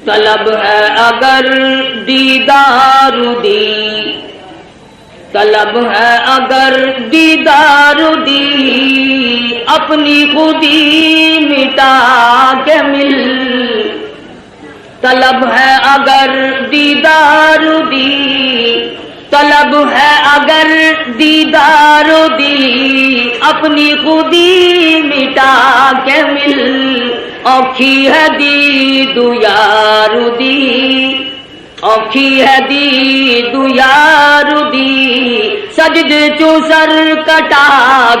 طلب ہے اگر دیدار دی، طلب ہے اگر دیدار دی، اپنی خودی مٹا کے مل، طلب ہے اگر دیدار دی، طلب ہے اگر دیدار دی، اپنی خودی مٹا کے مل، اوکھی ہے دید یار دی، اوکھی ہے دید یار دی، سجد چو سر کٹا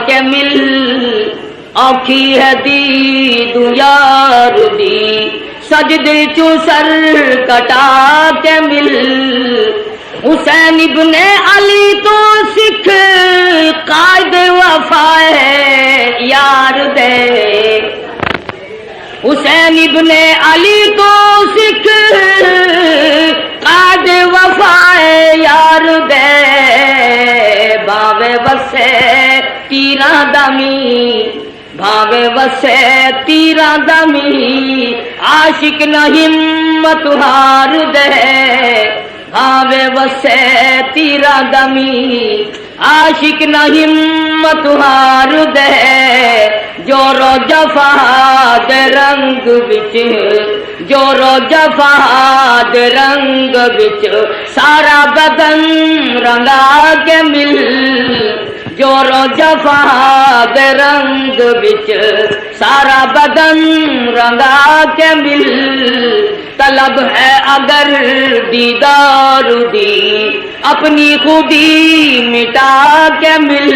کے مل، اوکھی ہے دید یار دی، سجد چو سر کٹا کے مل، حسین ابن علی تو سکھ قائد وفا ہے یار دے، حسین ابن علی تو سکھ قائد وفا ہے یار دے، بھاوے وسے تیراں دمی، بھاوے وسے تیراں دمی، عاشق نہ ہمت ہار دے، بھاوے وسے تیراں دمی، عاشق نہ ہمت ہار دے، جورو جفا دے رنگ وچ، جورو جفا دے رنگ وچ، سارا بدن رنگا کے مل، جورو جفا دے رنگ وچ، سارا بدن رنگا کے مل، طلب ہے اگر دیدار دی، اپنی خودی مٹا کے مل،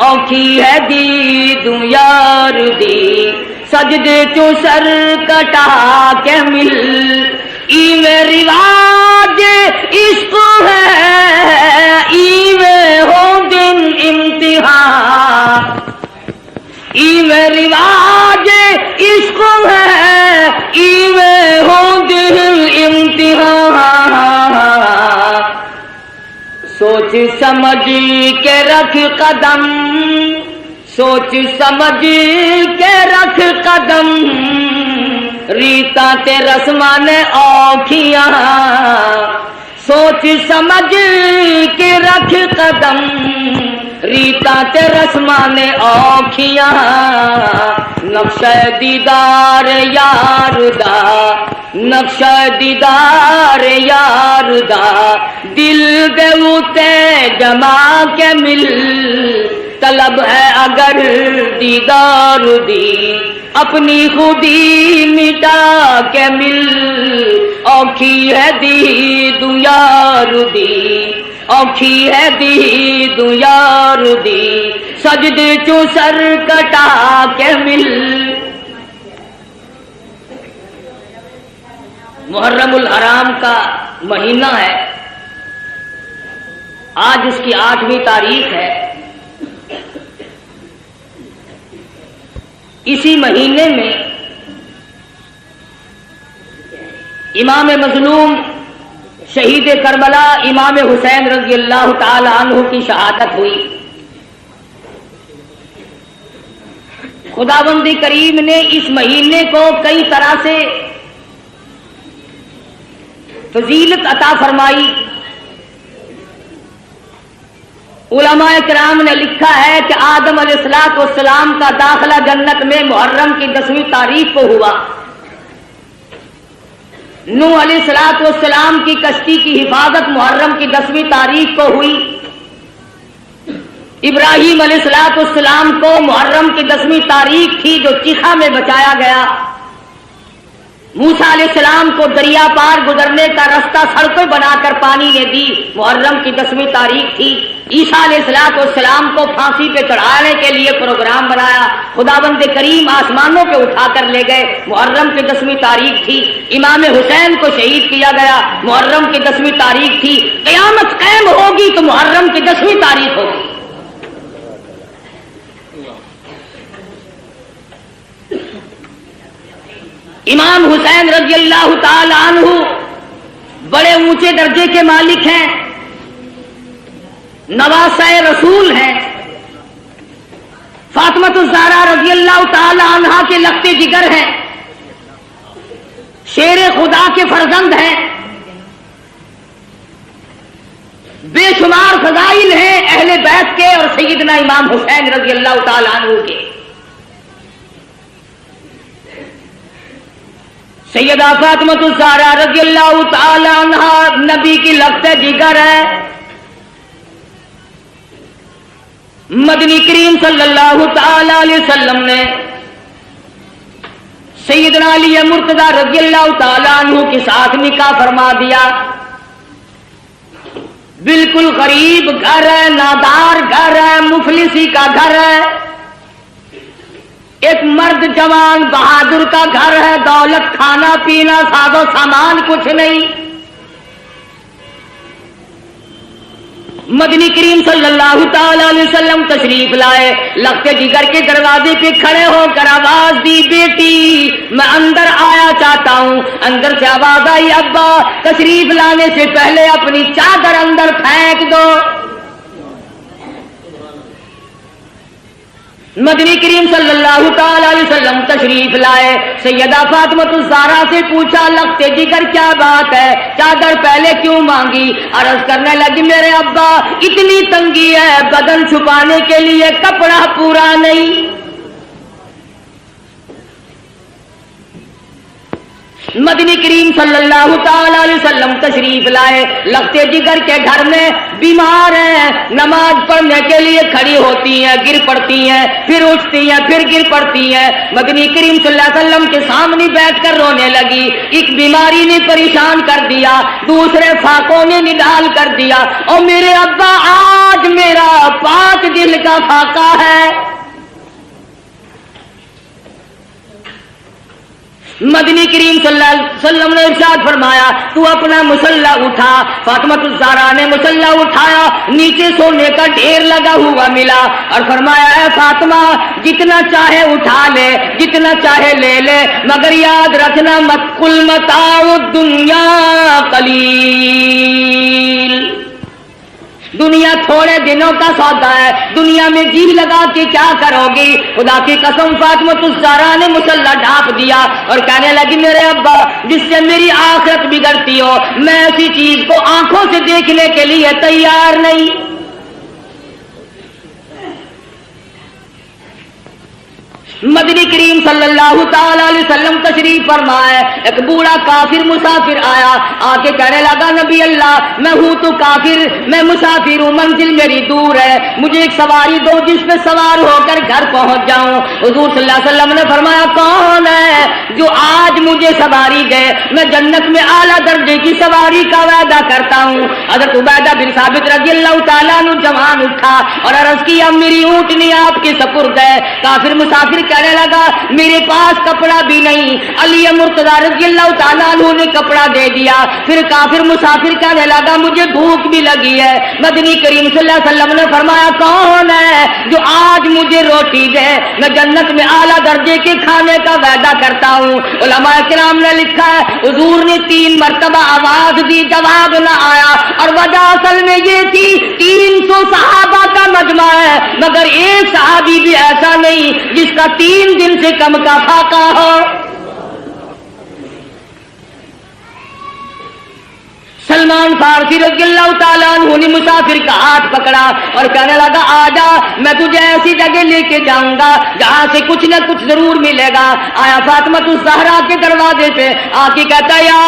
اوکھی ہے دید یار دی، سجدے چو سر کٹا کے مل، ایویں رواج عشق ہے، ایویں ہو دن امتحان، ایویں رواج عشق ہے، ایویں ہو دن امتحان، سوچ سمجھ کے رکھ قدم، سوچ سمجھ کے رکھ قدم، ریتاں تے رسماں نے اوکھیاں، سوچ سمجھ کے رکھ قدم، ریتاں تے رسماں نے اوکھیاں، نقشہ دیدار یار دا، نقشہ دیدار یار دا، دل دے اُتے جما کے مل، طلب ہے اگر دیدار دی، اپنی خودی مٹا کے مل، اوکھی ہے دید یار دی، اوکھی ہے دید یار دی، سجد چو سر کٹا کے مل۔ محرم الحرام کا مہینہ ہے، آج اس کی 8ویں تاریخ ہے۔ اسی مہینے میں امام مظلوم شہید کربلا امام حسین رضی اللہ تعالی عنہ کی شہادت ہوئی۔ خداوند کریم نے اس مہینے کو کئی طرح سے فضیلت عطا فرمائی۔ علماء کرام نے لکھا ہے کہ آدم علیہ السلام کا داخلہ جنت میں محرم کی 10ویں تاریخ کو ہوا۔ نوح علیہ السلام کی کشتی کی حفاظت محرم کی 10ویں تاریخ کو ہوئی۔ ابراہیم علیہ السلام کو محرم کی 10ویں تاریخ تھی جو چیخا میں بچایا گیا۔ موسیٰ علیہ السلام کو دریا پار گزرنے کا راستہ سڑکیں بنا کر پانی نے دی، محرم کی 10ویں تاریخ تھی۔ عیسیٰ علیہ السلام کو پھانسی پہ چڑھانے کے لیے پروگرام بنایا، خداوند کریم آسمانوں پہ اٹھا کر لے گئے، محرم کی 10ویں تاریخ تھی۔ امام حسین کو شہید کیا گیا، محرم کی 10ویں تاریخ تھی۔ قیامت قائم ہوگی تو محرم کی 10ویں تاریخ ہوگی۔ امام حسین رضی اللہ تعالی عنہ بڑے اونچے درجے کے مالک ہیں، نواسہ رسول ہیں۔ فاطمہ الزہرا رضی اللہ تعالی عنہا کے لخت جگر ہیں، شیر خدا اللہ کے فرزند ہیں، بے شمار فضائل ہیں اہل بیت کے اور سیدنا امام حسین رضی اللہ تعالیٰ عنہ کے۔ سیدہ فاطمہ الزہرا رضی اللہ تعالی عنہا نبی کی لفظ جگر ہے۔ مدنی کریم صلی اللہ تعالی علیہ وسلم نے سیدنا علی مرتضی رضی اللہ تعالی عنہ کے ساتھ نکاح فرما دیا۔ بالکل غریب گھر ہے، نادار گھر ہے، مفلسی کا گھر ہے، ایک مرد جوان بہادر کا گھر ہے، دولت کھانا پینا ساز و سامان کچھ نہیں۔ مدنی کریم صلی اللہ تعالی علیہ وسلم تشریف لائے، لخت جگر کے دروازے پہ کھڑے ہو کر آواز دی، بیٹی میں اندر آیا چاہتا ہوں۔ اندر سے آواز آئی، ابا تشریف لانے سے پہلے اپنی چادر اندر پھینک دو۔ مدنی کریم صلی اللہ تعالی علیہ وسلم تشریف لائے، سیدہ فاطمہ الزہرا سے پوچھا، لخت جگر کیا بات ہے، چادر پہلے کیوں مانگی؟ عرض کرنے لگی، میرے ابا اتنی تنگی ہے، بدن چھپانے کے لیے کپڑا پورا نہیں۔ مدنی کریم صلی اللہ تعالی علیہ وسلم تشریف لائے، لخت جگر کے گھر میں بیمار ہیں، نماز پڑھنے کے لیے کھڑی ہوتی ہیں، گر پڑتی ہیں، پھر اٹھتی ہیں، پھر گر پڑتی ہیں۔ مدنی کریم صلی اللہ علیہ وسلم کے سامنے بیٹھ کر رونے لگی۔ ایک بیماری نے پریشان کر دیا، دوسرے فاقوں نے نڈال کر دیا، اور میرے ابا آج میرا 5 دل کا فاقہ ہے۔ مدنی کریم صلی اللہ علیہ وسلم نے ارشاد فرمایا، تو اپنا مصلا اٹھا۔ فاطمہ الزہرا نے مصلا اٹھایا، نیچے سونے کا ڈھیر لگا ہوا ملا، اور فرمایا، اے فاطمہ جتنا چاہے اٹھا لے، جتنا چاہے لے لے، مگر یاد رکھنا مت قل متاع الدنیا قلیل، دنیا تھوڑے دنوں کا سودا ہے، دنیا میں جی لگا کے کیا کرو گی؟ خدا کی قسم فاطمہ الزہرا نے مصلا ڈھانپ دیا اور کہنے لگی، میرے ابا جس سے میری آخرت بگڑتی ہو، میں ایسی چیز کو آنکھوں سے دیکھنے کے لیے تیار نہیں۔ مدنی کریم صلی اللہ تعالی علیہ وسلم تشریف فرمائے، ایک بوڑھا کافر مسافر آیا، آ کے کہنے لگا، نبی اللہ میں ہوں تو کافر، میں مسافر ہوں، منزل میری دور ہے، مجھے ایک سواری دو جس پہ سوار ہو کر گھر پہنچ جاؤں۔ حضور صلی اللہ علیہ وسلم نے فرمایا، کون ہے جو آج مجھے سواری دے؟ میں جنت میں اعلیٰ درجے کی سواری کا وعدہ کرتا ہوں۔ حضرت عبیدہ بن ثابت رضی اللہ تعالیٰ عنہ جوان اٹھا اور عرض کیا، میری اونٹنی آپ کے سپرد ہے۔ کافر مسافر کہنے لگا، میرے پاس کپڑا بھی نہیں۔ علی مرتضی رضی اللہ تعالیٰ عنہ نے کپڑا دے دیا۔ پھر کافر مسافر کہنے لگا، مجھے بھوک بھی لگی ہے۔ مدنی کریم صلی اللہ علیہ وسلم نے فرمایا، کون ہے جو آج مجھے روٹی دے؟ میں جنت میں اعلیٰ درجے کے کھانے کا وعدہ کرتا ہوں۔ علماء کرام نے لکھا ہے، حضور نے 3 مرتبہ آواز دی، جواب نہ آیا، اور وجہ اصل میں یہ تھی 300 صحابہ کا مجمع ہے، مگر ایک صحابی بھی ایسا نہیں جس کا 3 دن سے کم کا فاقہ ہو۔ سلمان فارسی رضی اللہ تعالیٰ عنہ نے مسافر کا ہاتھ پکڑا اور کہنے لگا، آجا میں تجھے ایسی جگہ لے کے جاؤں گا جہاں سے کچھ نہ کچھ ضرور ملے گا۔ آیا فاطمہ الزہرا کے دروازے پہ آ کے کہتا، یا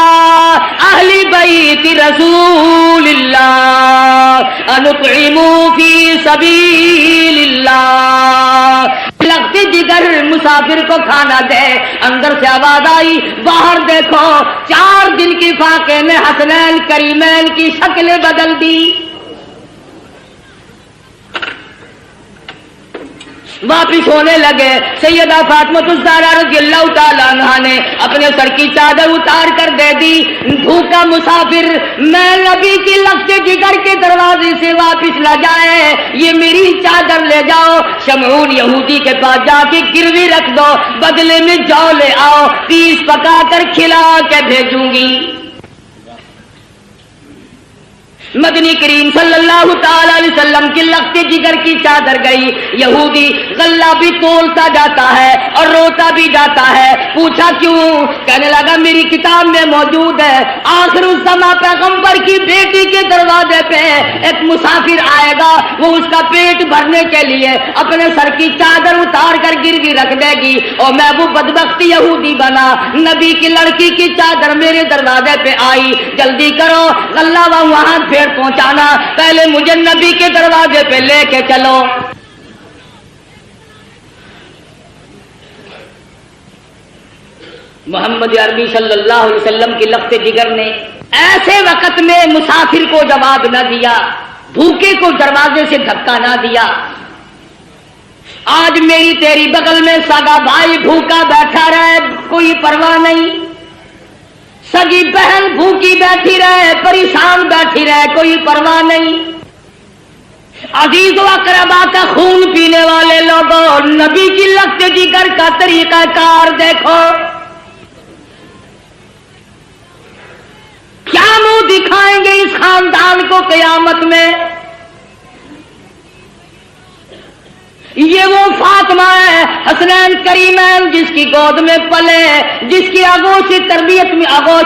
اہل بیت رسول اللہ انطعموا فی سبیل اللہ، لخت جگر مسافر کو کھانا دے۔ اندر سے آواز آئی، باہر دیکھو، 4 دن کے فاقے میں حسنین کریمین کی شکلیں بدل دی۔ واپس ہونے لگے، سیدہ فاطمہ الزہرا رضی اللہ تعالیٰ عنہا نے اپنے سر کی چادر اتار کر دے دی۔ بھوکا مسافر میں نبی کی لخت جگر کے دروازے سے واپس نہ جائے، یہ میری چادر لے جاؤ، شمعون یہودی کے پاس جا کے گروی رکھ دو، بدلے میں جو لے آؤ، 30 پکا کر کھلا کے بھیجوں گی۔ مدنی کریم صلی اللہ تعالی علیہ وسلم کی لخت جگر کی چادر گئی. یہودی غلہ بھی تولتا جاتا ہے اور روتا بھی جاتا ہے. پوچھا کیوں؟ کہنے لگا میری کتاب میں موجود ہے آخر الزمان پیغمبر کی بیٹی کے دروازے پہ ایک مسافر آئے گا, وہ اس کا پیٹ بھرنے کے لیے اپنے سر کی چادر اتار کر گروی رکھ دے گی, اور میں وہ بدبخت یہودی بنا, نبی کی لڑکی کی چادر میرے دروازے پہ آئی, جلدی کرو غلہ وہاں پھر پہنچانا, پہلے مجھے نبی کے دروازے پہ لے کے چلو. محمد عربی صلی اللہ علیہ وسلم کی لخت جگر نے ایسے وقت میں مسافر کو جواب نہ دیا, بھوکے کو دروازے سے دھکا نہ دیا. آج میری تیری بغل میں سگا بھائی بھوکا بیٹھا رہے, کوئی پرواہ نہیں. سگی بہن بھوکی بیٹھی رہے, پریشان بیٹھی رہے, کوئی پرواہ نہیں. عزیز و اقربا کا خون پینے والے لوگوں, نبی کی لخت جگر کا طریقہ کار دیکھو. کیا منہ دکھائیں گے اس خاندان کو قیامت میں؟ یہ وہ فاطمہ ہے حسنین کریمین جس کی گود میں پلے, جس کی آغوش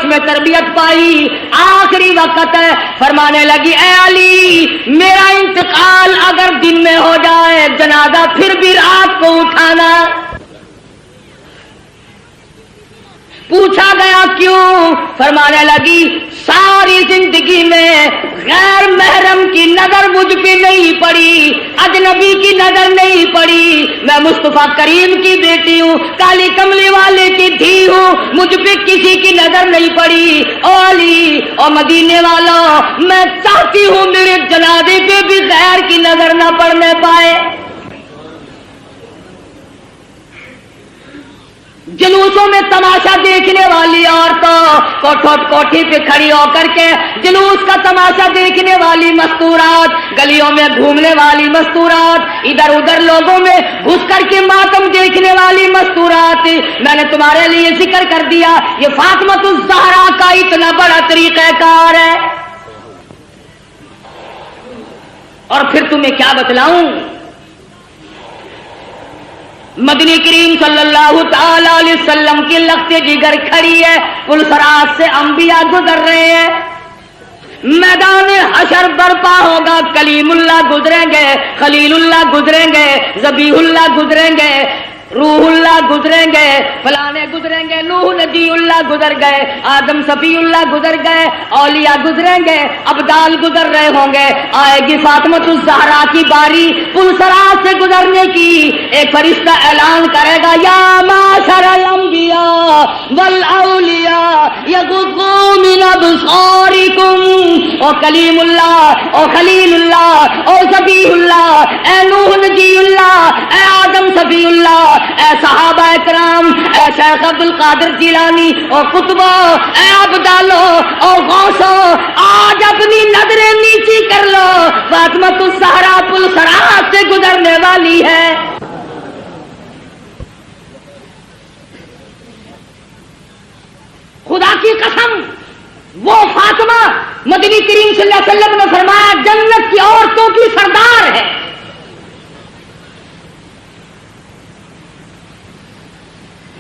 میں تربیت پائی. آخری وقت ہے, فرمانے لگی اے علی میرا انتقال اگر دن میں ہو جائے جنازہ پھر بھی رات کو اٹھانا. پوچھا گیا کیوں؟ فرمانے لگی ساری زندگی میں غیر محرم کی نظر مجھ پہ نہیں پڑی, اجنبی کی نظر نہیں پڑی. میں مصطفیٰ کریم کی بیٹی ہوں, کالی کملی والے کی دھی ہوں, مجھ پہ کسی کی نظر نہیں پڑی. او علی او مدینے والوں, میں چاہتی ہوں میرے جنازے پہ بھی غیر کی نظر نہ پڑنے پائے. جلوسوں میں تماشا دیکھنے والی عورتوں, کوٹھی پہ کھڑی ہو کر کے جلوس کا تماشا دیکھنے والی مستورات, گلیوں میں گھومنے والی مستورات, ادھر ادھر لوگوں میں گھس کر کے ماتم دیکھنے والی مستورات, میں نے تمہارے لیے ذکر کر دیا یہ فاطمۃ الزہرا کا اتنا بڑا طریقہ کار ہے. اور پھر تمہیں کیا بتلاؤں, مدنی کریم صلی اللہ تعالی علیہ وسلم کی لخت جگر کھڑی ہے, پلسرات سے انبیاء گزر رہے ہیں, میدان حشر برپا ہوگا, کلیم اللہ گزریں گے, خلیل اللہ گزریں گے, ذبیح اللہ گزریں گے, روح اللہ گزریں گے, فلانے گزریں گے, نوح نبی اللہ گزر گئے, آدم صفی اللہ گزر گئے, اولیاء گزریں گے, ابدال گزر رہے ہوں گے. آئے گی فاطمۃ الزہرا کی باری پلسرات سے گزرنے کی. ایک فرشتہ اعلان کرے گا یا معاشر الانبیاء والاولیاء یغضوا من ابصارکم. او کلیم اللہ, او خلیل اللہ, او ذبیح اللہ, اے نوح نبی اللہ, اے آدم صفی اللہ, اے صحابہ کرام, اے شیخ عبد القادر جیلانی, اور قطبو, اے ابدالو, اور غوثو, آج اپنی نظریں نیچی کر لو, فاطمۃ الزہرا پلسرات سے گزرنے والی ہے. خدا کی قسم وہ فاطمہ مدنی کریم صلی اللہ علیہ وسلم نے فرمایا جنت کی عورتوں کی سردار ہے.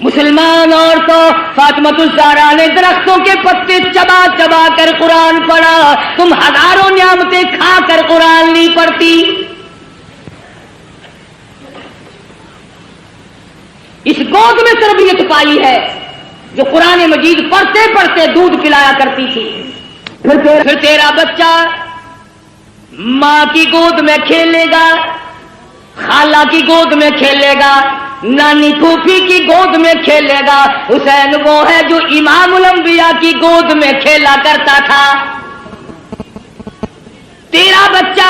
مسلمان عورتوں, فاطمۃ الزہرا نے درختوں کے پتے چبا چبا کر قرآن پڑھا, تم ہزاروں نعمتیں کھا کر قرآن نہیں پڑھتی. اس گود میں تربیت پائی ہے جو قرآن مجید پڑھتے پڑھتے دودھ پلایا کرتی تھی. پھر تیرا بچہ ماں کی گود میں کھیلے گا, خالہ کی گود میں کھیلے گا, نانی پھوپھی کی گود میں کھیلے گا. حسین وہ ہے جو امام الانبیاء کی گود میں کھیلا کرتا تھا. تیرا بچہ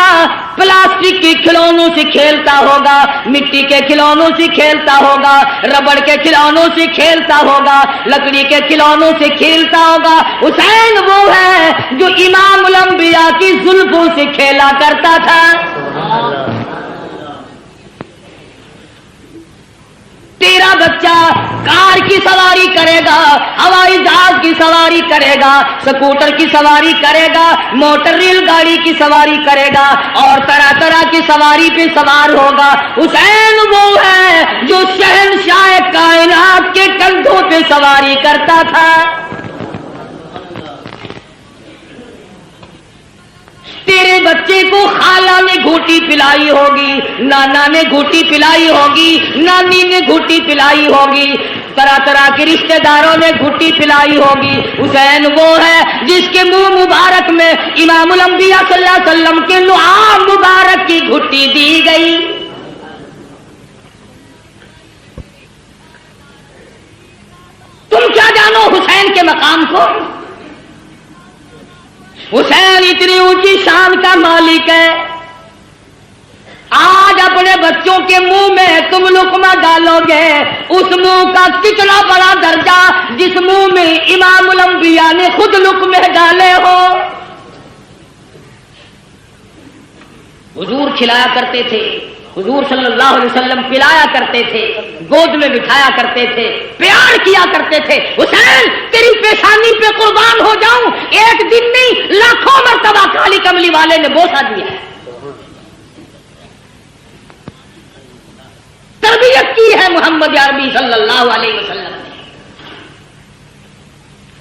پلاسٹک کے کھلونوں سے کھیلتا ہوگا, مٹی کے کھلونوں سے کھیلتا ہوگا, ربڑ کے کھلونوں سے کھیلتا ہوگا, لکڑی کے کھلونوں سے کھیلتا ہوگا. حسین وہ ہے جو امام الانبیاء کی زلفوں سے کھیلا کرتا تھا. تیرا بچہ کار کی سواری کرے گا, ہوائی جہاز کی سواری کرے گا, سکوٹر کی سواری کرے گا, موٹر ریل گاڑی کی سواری کرے گا, اور طرح طرح کی سواری پہ سوار ہوگا. حسین وہ ہے جو شہنشاہ کائنات کے کندھوں پہ سواری کرتا تھا. تیرے بچے کو خالہ نے گھوٹی پلائی ہوگی, نانا نے گھوٹی پلائی ہوگی, نانی نے گھوٹی پلائی ہوگی, طرح طرح کے رشتہ داروں نے گھوٹی پلائی ہوگی. حسین وہ ہے جس کے منہ مبارک میں امام الانبیاء صلی اللہ علیہ وسلم کے لعاب مبارک کی گھوٹی دی گئی. تم کیا جانو حسین کے مقام کو؟ حسین اتنی اونچی شان کا مالک ہے. آج اپنے بچوں کے منہ میں تم لقمہ ڈالو گے, اس منہ کا کتنا بڑا درجہ جس منہ میں امام الانبیاء نے خود لقمے ڈالے ہو. حضور کھلایا کرتے تھے, حضور صلی اللہ علیہ وسلم پلایا کرتے تھے, گود میں بٹھایا کرتے تھے, پیار کیا کرتے تھے. حسین تیری پیشانی پہ قربان ہو جاؤں, ایک دن نہیں لاکھوں مرتبہ کالی کملی والے نے بوسہ دیا ہے. تربیت کی ہے محمد عربی صلی اللہ علیہ وسلم نے,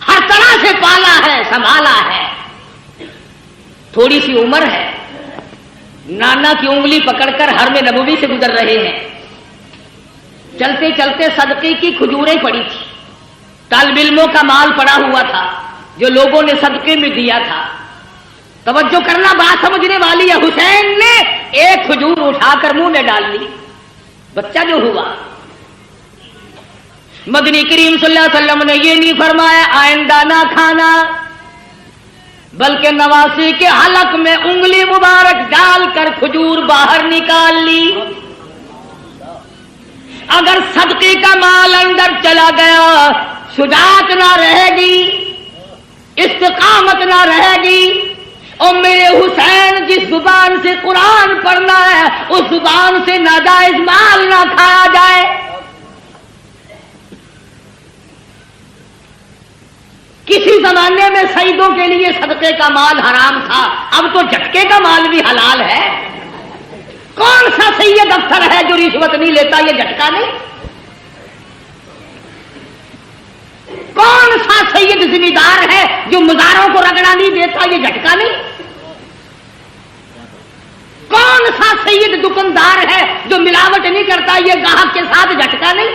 ہر طرح سے پالا ہے, سنبھالا ہے. تھوڑی سی عمر ہے, نانا کی انگلی پکڑ کر حرم نبوی سے گزر رہے ہیں. چلتے چلتے صدقے کی کھجوریں پڑی تھی, طالب علموں کا مال پڑا ہوا تھا جو لوگوں نے صدقے میں دیا تھا. توجہ کرنا, بات سمجھنے والی ہے. حسین نے ایک کھجور اٹھا کر منہ میں ڈال لی. بچہ جو ہوا, مدنی کریم صلی اللہ علیہ وسلم نے یہ نہیں فرمایا آئندہ نہ کھانا, بلکہ نواسی کے حلق میں انگلی مبارک ڈال کر کھجور باہر نکال لی. اگر صدقے کا مال اندر چلا گیا, شجاعت نہ رہے گی, استقامت نہ رہے گی. اور میرے حسین جس زبان سے قرآن پڑھنا ہے اس زبان سے ناجائز مال نہ کھایا جائے. کسی زمانے میں سیدوں کے لیے صدقے کا مال حرام تھا, اب تو جھٹکے کا مال بھی حلال ہے. کون سا سید افسر ہے جو رشوت نہیں لیتا, یہ جھٹکا نہیں؟ کون سا سید ذمہ دار ہے جو مزاروں کو رگڑا نہیں دیتا, یہ جھٹکا نہیں؟ کون سا سید دکاندار ہے جو ملاوٹ نہیں کرتا, یہ گاہک کے ساتھ جھٹکا نہیں؟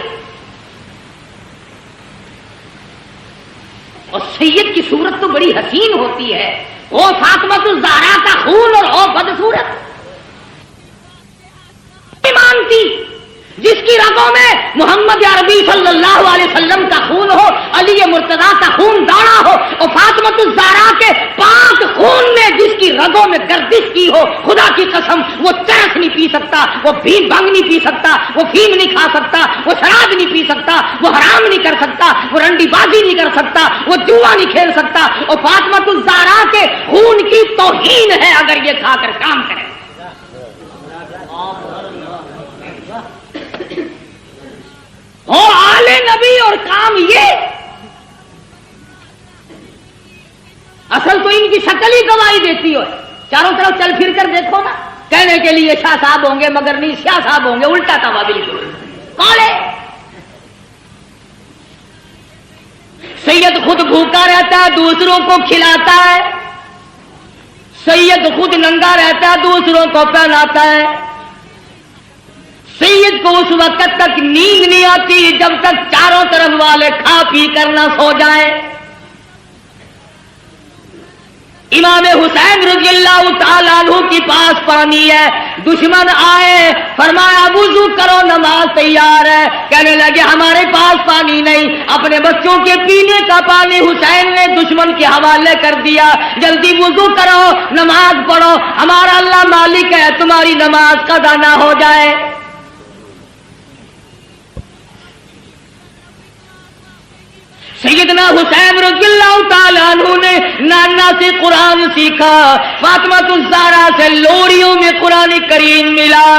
اور سید کی صورت تو بڑی حسین ہوتی ہے, او فاطمہ الزہرا کا خون اور او بدصورت مانتی جس کی رگوں میں محمد عربی صلی اللہ علیہ وسلم کا خون ہو, علی مرتضیٰ کا خون دوڑا ہو, اور فاطمہ الزہرا کے پاک خون میں جس کی رگوں میں گردش کی ہو, خدا کی قسم وہ چرس نہیں پی سکتا, وہ بھینگ بھنگ نہیں پی سکتا, وہ فیم نہیں کھا سکتا, وہ شراب نہیں پی سکتا, وہ حرام نہیں کر سکتا, وہ رنڈی بازی نہیں کر سکتا, وہ جوا نہیں کھیل سکتا. اور فاطمہ الزہرا کے خون کی توہین ہے اگر یہ کھا کر کام کرے. اور آل نبی اور کام یہ, اصل تو ان کی شکل ہی گواہی دیتی ہو. چاروں طرف چل پھر کر دیکھو نا, کہنے کے لیے شاہ صاحب ہوں گے مگر نہیں شاہ صاحب ہوں گے, الٹا تھا بالکل. کون ہے سید؟ خود بھوکا رہتا ہے, دوسروں کو کھلاتا ہے. سید خود ننگا رہتا ہے, دوسروں کو پہناتا ہے. سید کو اس وقت تک نیند نہیں آتی جب تک چاروں طرف والے کھا پی کر نہ سو جائیں. امام حسین رضی اللہ تعالیٰ عنہ کے پاس پانی ہے, دشمن آئے, فرمایا وضو کرو نماز تیار ہے. کہنے لگے ہمارے پاس پانی نہیں. اپنے بچوں کے پینے کا پانی حسین نے دشمن کے حوالے کر دیا. جلدی وضو کرو, نماز پڑھو, ہمارا اللہ مالک ہے, تمہاری نماز قضا نہ ہو جائے. سیدنا حسین رضی اللہ تعالیٰ عنہ نے نانا سے قرآن سیکھا, فاطمہ الزہرا سے لوریوں میں قرآن کریم ملا.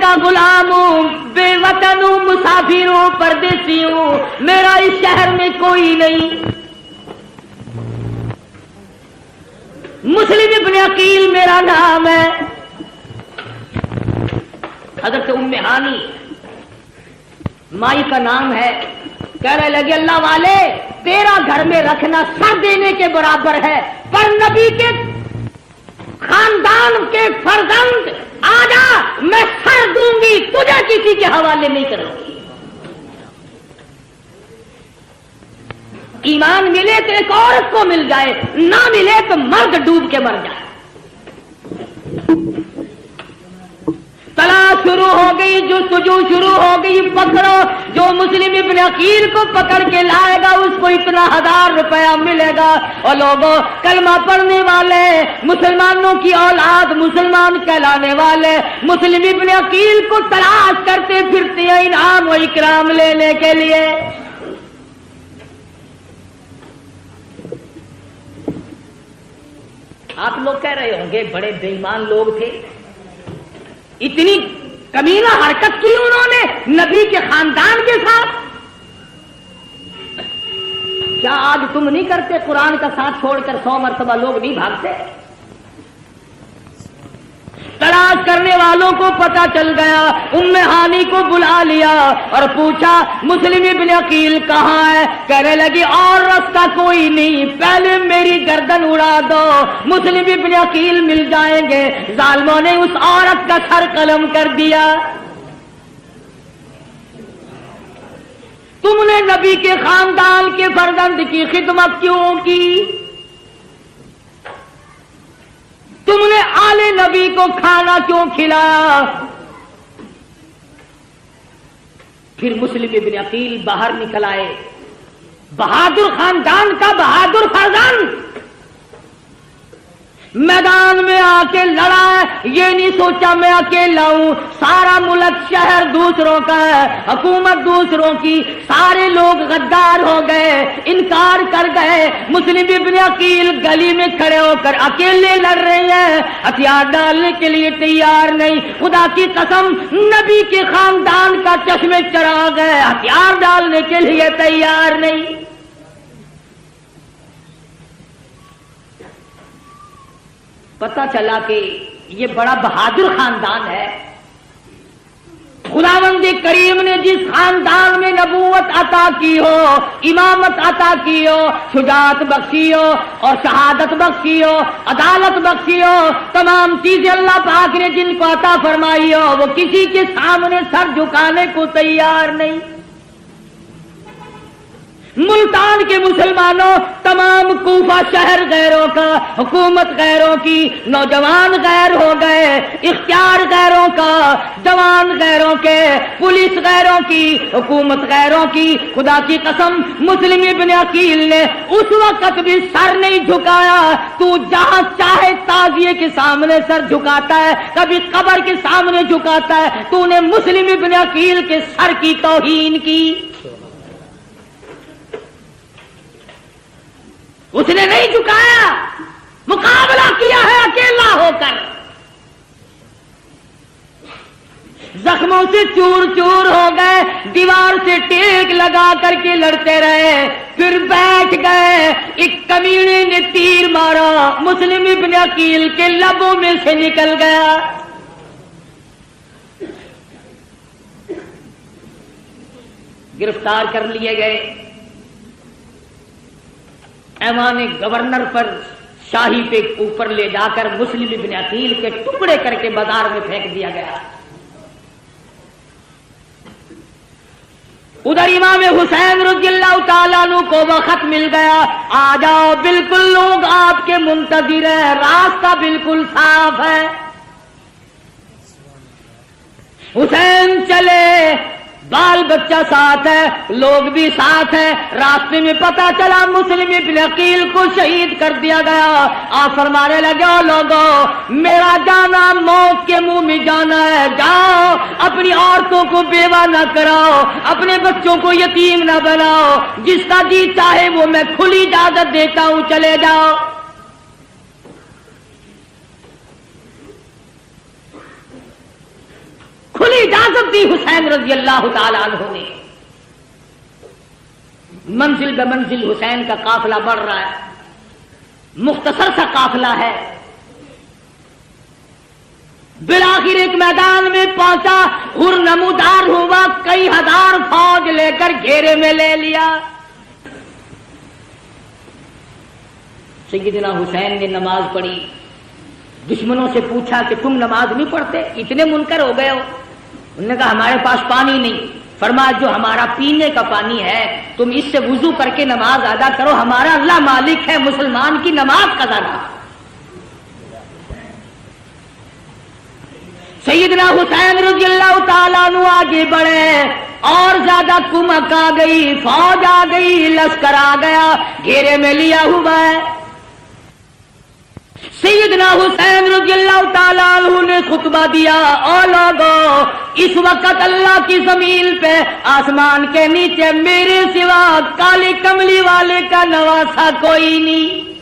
کا غلام ہوں، بے وطن ہوں، مسافر ہوں، پردیسی ہوں، میرا اس شہر میں کوئی نہیں۔ مسلم ابن عقیل میرا نام ہے۔ حضرت ام ہانی مائی کا نام ہے، کہنے لگے اللہ والے تیرا گھر میں رکھنا سر دینے کے برابر ہے، پر نبی کے خاندان کے فرزند آجا میں سر دوں گی، تجھے کسی کے حوالے نہیں کروں گی۔ ایمان ملے تو ایک عورت کو مل جائے، نہ ملے تو مرد ڈوب کے مر جائے۔ تلاش شروع ہو گئی، جستجو شروع ہو گئی، پکڑو، جو مسلم ابن عقیل کو پکڑ کے لائے گا اس کو اتنا 1000 روپیہ ملے گا۔ اور لوگوں کلمہ پڑھنے والے مسلمانوں کی اولاد، مسلمان کہلانے والے مسلم ابن عقیل کو تلاش کرتے پھرتے ہیں انعام و اکرام لینے کے لیے۔ آپ لوگ کہہ رہے ہوں گے بڑے بے ایمان لوگ تھے، اتنی کمینہ حرکت کی انہوں نے نبی کے خاندان کے ساتھ۔ کیا آج تم نہیں کرتے؟ قرآن کا ساتھ چھوڑ کر 100 مرتبہ لوگ نہیں بھاگتے؟ تلاش کرنے والوں کو پتا چل گیا، ام ہانی کو بلا لیا اور پوچھا مسلم ابن عقیل کہاں ہے؟ کہنے لگی اور رستہ کوئی نہیں، پہلے میری گردن اڑا دو، مسلم ابن عقیل مل جائیں گے۔ ظالموں نے اس عورت کا سر قلم کر دیا۔ تم نے نبی کے خاندان کے فرزند کی خدمت کیوں کی؟ تم نے آل نبی کو کھانا کیوں کھلایا؟ پھر مسلم ابن عقیل باہر نکل آئے، بہادر خاندان کا بہادر فرزند میدان میں آ کے لڑا ہے، یہ نہیں سوچا میں اکیلا ہوں، سارا ملک شہر دوسروں کا ہے، حکومت دوسروں کی، سارے لوگ غدار ہو گئے، انکار کر گئے۔ مسلم ابن عقیل گلی میں کھڑے ہو کر اکیلے لڑ رہے ہیں، ہتھیار ڈالنے کے لیے تیار نہیں۔ خدا کی قسم نبی کے خاندان کا چشمے چراغ ہے، ہتھیار ڈالنے کے لیے تیار نہیں۔ پتہ چلا کہ یہ بڑا بہادر خاندان ہے۔ خداوند کریم نے جس خاندان میں نبوت عطا کی ہو، امامت عطا کی ہو، شجاعت بخشی ہو اور شہادت بخشی ہو، عدالت بخشی ہو، تمام چیزیں اللہ پاک نے جن کو عطا فرمائی ہو، وہ کسی کے سامنے سر جھکانے کو تیار نہیں۔ ملتان کے مسلمانوں، تمام کوفہ شہر غیروں کا، حکومت غیروں کی، نوجوان غیر ہو گئے، اختیار غیروں کا، جوان غیروں کے، پولیس غیروں کی، حکومت غیروں کی۔ خدا کی قسم مسلم ابن عقیل نے اس وقت بھی سر نہیں جھکایا۔ تو جہاں چاہے تعزیے کے سامنے سر جھکاتا ہے، کبھی قبر کے سامنے جھکاتا ہے، تو نے مسلم ابن عقیل کے سر کی توہین کی۔ اس نے نہیں جھکایا، مقابلہ کیا ہے اکیلا ہو کر، زخموں سے چور چور ہو گئے، دیوار سے ٹیک لگا کر کے لڑتے رہے، پھر بیٹھ گئے۔ ایک کمینے نے تیر مارا، مسلم ابن عقیل کے لبوں میں سے نکل گیا۔ گرفتار کر لیے گئے، ایوان گورنر پر شاہی پہ اوپر لے جا کر مسلم ابن عقیل کے ٹکڑے کر کے بازار میں پھینک دیا گیا۔ ادھر امام حسین رضی اللہ تعالیٰ عنہ کو وہ خط مل گیا، آ جاؤ بالکل لوگ آپ کے منتظر ہیں، راستہ بالکل صاف ہے۔ حسین چلے، بال بچہ ساتھ ہے، لوگ بھی ساتھ ہیں۔ راستے میں پتا چلا مسلم ابن عقیل کو شہید کر دیا گیا۔ آپ فرمانے لگے او لوگوں، میرا جانا موت کے منہ میں جانا ہے، جاؤ اپنی عورتوں کو بیوہ نہ کراؤ، اپنے بچوں کو یتیم نہ بناؤ، جس کا جی چاہے وہ میں کھلی اجازت دیتا ہوں، چلے جاؤ۔ کھلی اجازت دی حسین رضی اللہ تعالی عنہ نے. منزل بہ منزل حسین کا قافلہ بڑھ رہا ہے. مختصر سا قافلہ ہے. بالآخر ایک میدان میں پہنچا. ہر نمودار ہوا, کئی ہزار فوج لے کر گھیرے میں لے لیا. سیدنا حسین نے نماز پڑھی. دشمنوں سے پوچھا کہ تم نماز نہیں پڑھتے, اتنے منکر ہو گئے ہو؟ انہوں نے کہا ہمارے پاس پانی نہیں. فرمایا جو ہمارا پینے کا پانی ہے تم اس سے وضو کر کے نماز ادا کرو, ہمارا اللہ مالک ہے, مسلمان کی نماز قضا نہ. سیدنا حسین رضی اللہ تعالیٰ عنہ آگے بڑھے, اور زیادہ کمک آ گئی, فوج آ گئی, لشکر آ گیا, گھیرے میں لیا ہوا ہے. سیدنا حسین رضی اللہ تعالیٰ عنہ نے خطبہ دیا, او لوگو اس وقت اللہ کی زمین پہ آسمان کے نیچے میرے سوا کالی کملی والے کا نواسا کوئی نہیں.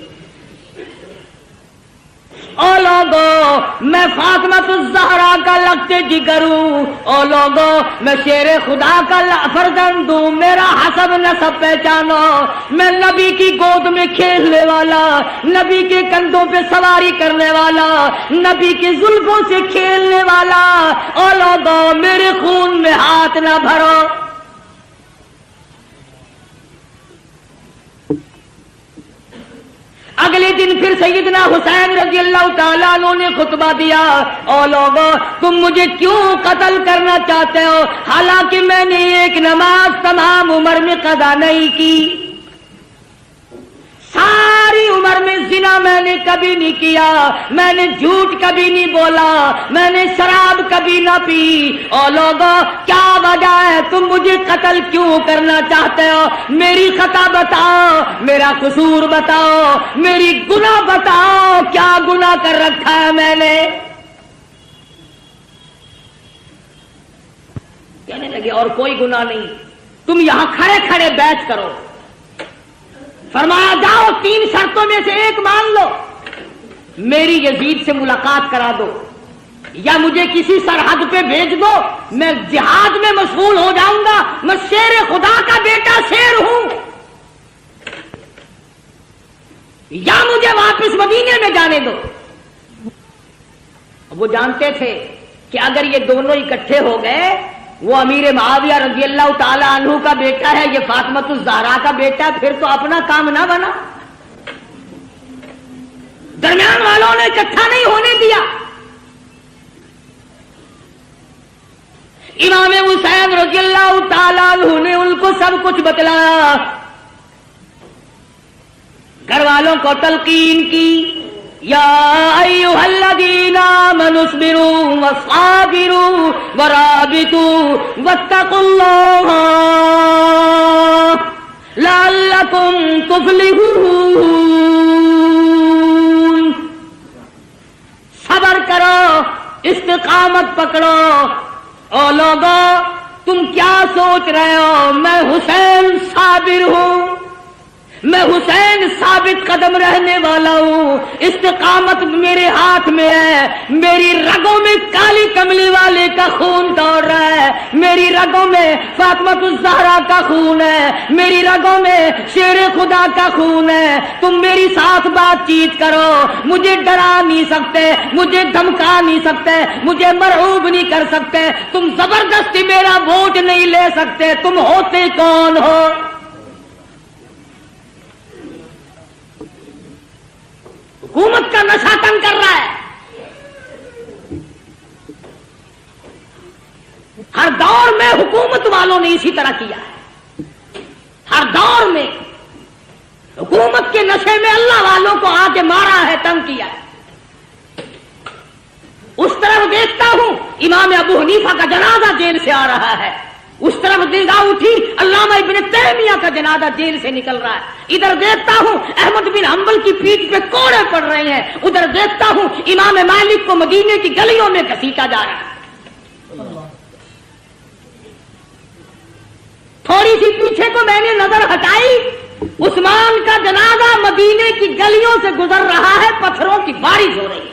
او لوگو میں فاطمہ الزہرا کا لگتے جگر ہوں. او لوگو میں شیر خدا کا فرزند ہوں, میرا حسب نسب پہچانو. میں نبی کی گود میں کھیلنے والا, نبی کے کندھوں پہ سواری کرنے والا, نبی کے زلفوں سے کھیلنے والا. او لوگو میرے خون میں ہاتھ نہ بھرو. اگلے دن پھر سیدنا حسین رضی اللہ تعالیٰ عنہ نے خطبہ دیا, او لوگو تم مجھے کیوں قتل کرنا چاہتے ہو, حالانکہ میں نے ایک نماز تمام عمر میں قضا نہیں کی. ساری عمر میں زنا میں نے کبھی نہیں کیا, میں نے جھوٹ کبھی نہیں بولا, میں نے شراب کبھی نہ پی. او لوگو کیا وجہ ہے, تم مجھے قتل کیوں کرنا چاہتے ہو؟ میری خطا بتاؤ, میرا قصور بتاؤ, میری گناہ بتاؤ, کیا گناہ کر رکھا ہے میں نے؟ کہنے لگے اور کوئی گناہ نہیں, تم یہاں کھڑے کھڑے بیعت کرو. فرمایا جاؤ 3 شرطوں میں سے ایک مان لو, میری یزید سے ملاقات کرا دو, یا مجھے کسی سرحد پہ بھیج دو, میں جہاد میں مشغول ہو جاؤں گا, میں شیر خدا کا بیٹا شیر ہوں, یا مجھے واپس مدینے میں جانے دو. وہ جانتے تھے کہ اگر یہ دونوں اکٹھے ہو گئے, وہ امیر معاویہ رضی اللہ تعالی عنہ کا بیٹا ہے, یہ فاطمہ الزہرا کا بیٹا, پھر تو اپنا کام نہ بنا. درمیان والوں نے اکٹھا نہیں ہونے دیا. امام حسین رضی اللہ تعالی عنہ نے ان کو سب کچھ بتلایا, گھر والوں کو تلقین کی, یا ایھا الذین آمنوا اصبروا وصابروا ورابطوا واتقوا اللہ لعلکم تفلحون. صبر کرو, استقامت پکڑو. او لوگو تم کیا سوچ رہے ہو, میں حسین صابر ہوں, میں حسین ثابت قدم رہنے والا ہوں, استقامت میرے ہاتھ میں ہے, میری رگوں میں کالی کملی والے کا خون دوڑ رہا ہے, میری رگوں میں فاطمہ الزہرا کا خون ہے, میری رگوں میں شیر خدا کا خون ہے. تم میری ساتھ بات چیت کرو, مجھے ڈرا نہیں سکتے, مجھے دھمکا نہیں سکتے, مجھے مرعوب نہیں کر سکتے, تم زبردستی میرا ووٹ نہیں لے سکتے. تم ہوتے کون ہو؟ حکومت کا نشہ تنگ کر رہا ہے. ہر دور میں حکومت والوں نے اسی طرح کیا ہے. ہر دور میں حکومت کے نشے میں اللہ والوں کو آ کے مارا ہے, تنگ کیا ہے. اس طرف دیکھتا ہوں امام ابو حنیفہ کا جنازہ جیل سے آ رہا ہے, اس طرف نگاہ اٹھی علامہ ابن تیمیہ کا جنازہ جیل سے نکل رہا ہے. ادھر دیکھتا ہوں احمد بن حنبل کی پیٹھ پہ کوڑے پڑ رہے ہیں, ادھر دیکھتا ہوں امام مالک کو مدینے کی گلیوں میں گھسیٹا جا رہا ہے. تھوڑی سی پیچھے کو میں نے نظر ہٹائی, عثمان کا جنازہ مدینے کی گلیوں سے گزر رہا ہے, پتھروں کی بارش ہو رہی ہے.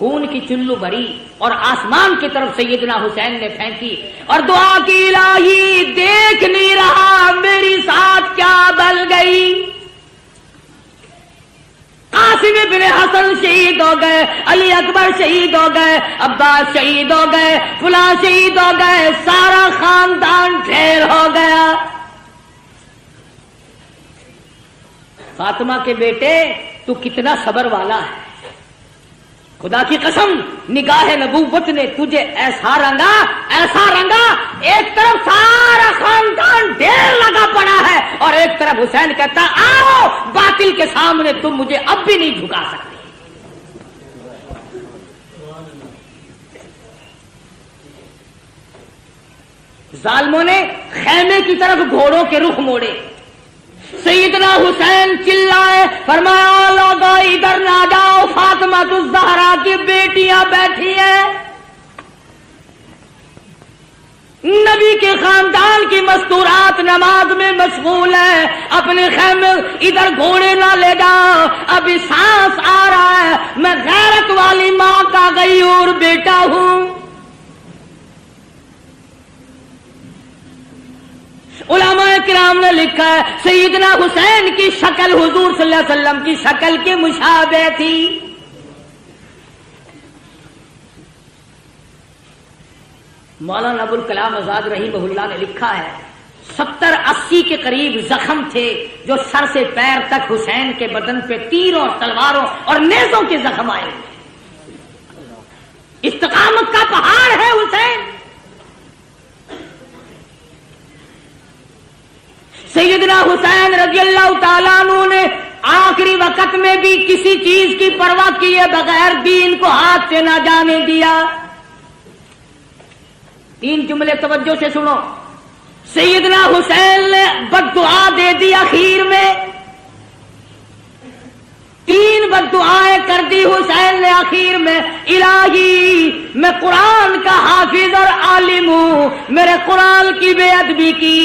خون کی چلو بھری اور آسمان کی طرف سیدنا حسین نے پھینکی اور دعا کی، الہی دیکھ نہیں رہا میری ساتھ کیا بل گئی۔ قاسم بن حسن شہید ہو گئے، علی اکبر شہید ہو گئے، عباس شہید ہو گئے، فلاں شہید ہو گئے، سارا خاندان ڈھیر ہو گیا۔ فاطمہ کے بیٹے تو کتنا صبر والا ہے، خدا کی قسم نگاہ نبوت نے تجھے ایسا رنگا، ایک طرف سارا خاندان ڈھیر لگا پڑا ہے اور ایک طرف حسین کہتا آؤ باطل کے سامنے تم مجھے اب بھی نہیں جھکا سکتے۔ ظالموں نے خیمے کی طرف گھوڑوں کے رخ موڑے، سیدنا حسین چلائے، فرمایا لوگو ادھر نہ جاؤ، فاطمہ الزہرا کی بیٹیاں بیٹھی ہیں، نبی کے خاندان کی مستورات نماز میں مشغول ہے، اپنے خیمے ادھر گھوڑے نہ لے جاؤ، ابھی سانس آ رہا ہے، میں غیرت والی ماں کا غیور بیٹا ہوں۔ علماء کرام نے لکھا ہے سیدنا حسین کی شکل حضور صلی اللہ علیہ وسلم کی شکل کے مشابہ تھی۔ مولانا ابوالکلام آزاد رحمہ اللہ نے لکھا ہے 70-80 کے قریب زخم تھے جو سر سے پیر تک حسین کے بدن پہ تیروں، تلواروں اور نیزوں کے زخم آئے۔ استقامت کا پہاڑ ہے حسین۔ سیدنا حسین رضی اللہ تعالیٰ عنہ نے آخری وقت میں بھی کسی چیز کی پرواہ کیے بغیر دین کو ہاتھ سے نہ جانے دیا۔ 3 جملے توجہ سے سنو۔ سیدنا حسین نے بد دعا دے دی، اخیر میں 3 بد دعائیں کر دی حسین نے اخیر میں، الہی میں قرآن کا حافظ اور عالم ہوں، میرے قرآن کی بے ادبی کی،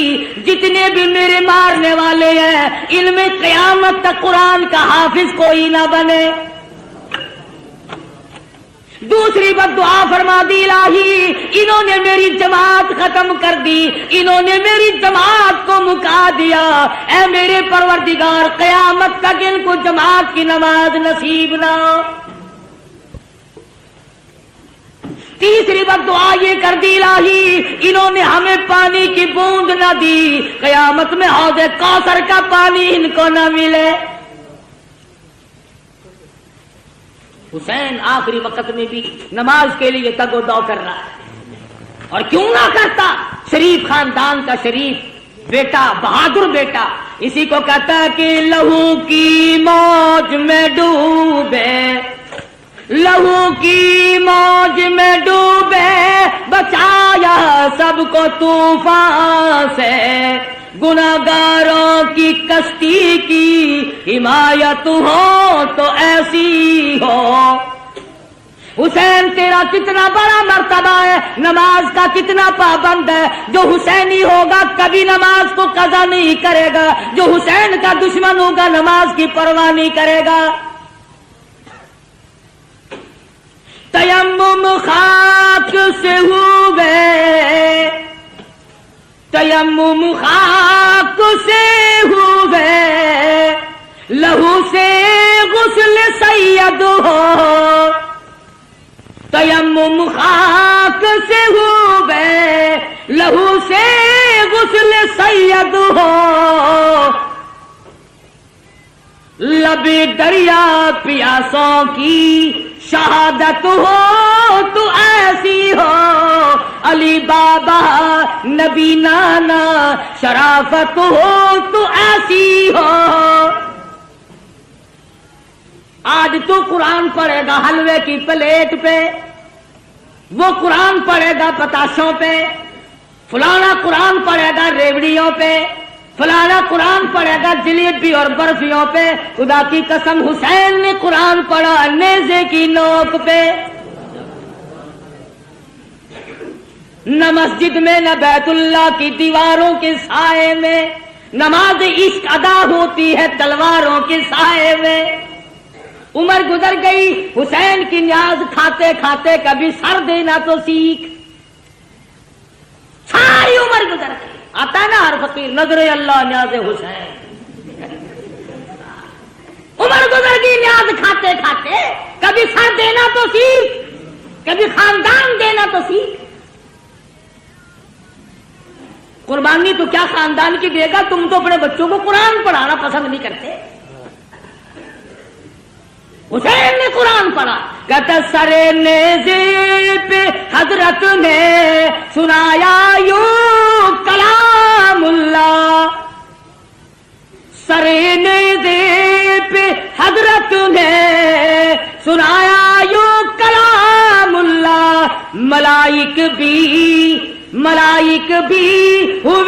جتنے بھی میرے مارنے والے ہیں ان میں قیامت تک قرآن کا حافظ کوئی نہ بنے۔ دوسری بد دعا فرما دی، الہی انہوں نے میری جماعت ختم کر دی، انہوں نے میری جماعت کو مکا دیا، اے میرے پروردگار قیامت تک ان کو جماعت کی نماز نصیب نہ ہو۔ تیسری بد دعا یہ کر دی، الہی انہوں نے ہمیں پانی کی بوند نہ دی، قیامت میں حوض کوثر کا پانی ان کو نہ ملے۔ حسین آخری وقت میں بھی نماز کے لیے تگ و دو کر رہا ہے، اور کیوں نہ کرتا، شریف خاندان کا شریف بیٹا، بہادر بیٹا، اسی کو کہتا ہے کہ لہو کی موج میں ڈوبے، لہو کی موج میں ڈوبے، بچایا سب کو طوفان سے، گناہگاروں کی کشتی کی حمایت ہو تو ایسی ہو۔ حسین تیرا کتنا بڑا مرتبہ ہے، نماز کا کتنا پابند ہے، جو حسینی ہوگا کبھی نماز کو قضا نہیں کرے گا، جو حسین کا دشمن ہوگا نماز کی پرواہ نہیں کرے گا۔ تیمم خاک سے ہوئے، تیمم خاک سے ہوئے، لہو سے غسل سید ہو، تیمم خاک سے ہوئے، لہو سے غسل سید ہو، لب دریا پیاسوں کی شہادت ہو تو ایسی ہو، علی بابا نبی نانا شرافت ہو تو ایسی ہو۔ آج تو قرآن پڑھے گا حلوے کی پلیٹ پہ، وہ قرآن پڑھے گا پتاشوں پہ، فلانا قرآن پڑھے گا ریوڑیوں پہ، فلانا قرآن پڑھے گا جلیبی اور برفیوں پہ۔ خدا کی قسم حسین نے قرآن پڑھا نیزے کی نوک پہ، نہ مسجد میں نہ بیت اللہ کی دیواروں کے سائے میں، نماز عشق ادا ہوتی ہے تلواروں کے سائے میں۔ عمر گزر گئی، حسین کی نیاز کھاتے کھاتے کبھی سر دینا تو سیکھ. ساری عمر گزر گئی. آتا ہے نا ہر فقیر نظر اللہ نیاز حسین. عمر گزر گئی نیاز کھاتے کھاتے، کبھی سر دینا تو سیکھ، کبھی خاندان دینا تو سیکھ. قربانی تو کیا خاندان کی دے گا، تم تو اپنے بچوں کو قرآن پڑھانا پسند نہیں کرتے. حسین نے قرآن پڑھا، کہتا سرے نیزے پہ حضرت نے سنایا یوں کلام اللہ. سرے نیزے پہ حضرت نے سنایا یوں کلام اللہ. ملائک بھی ہوئے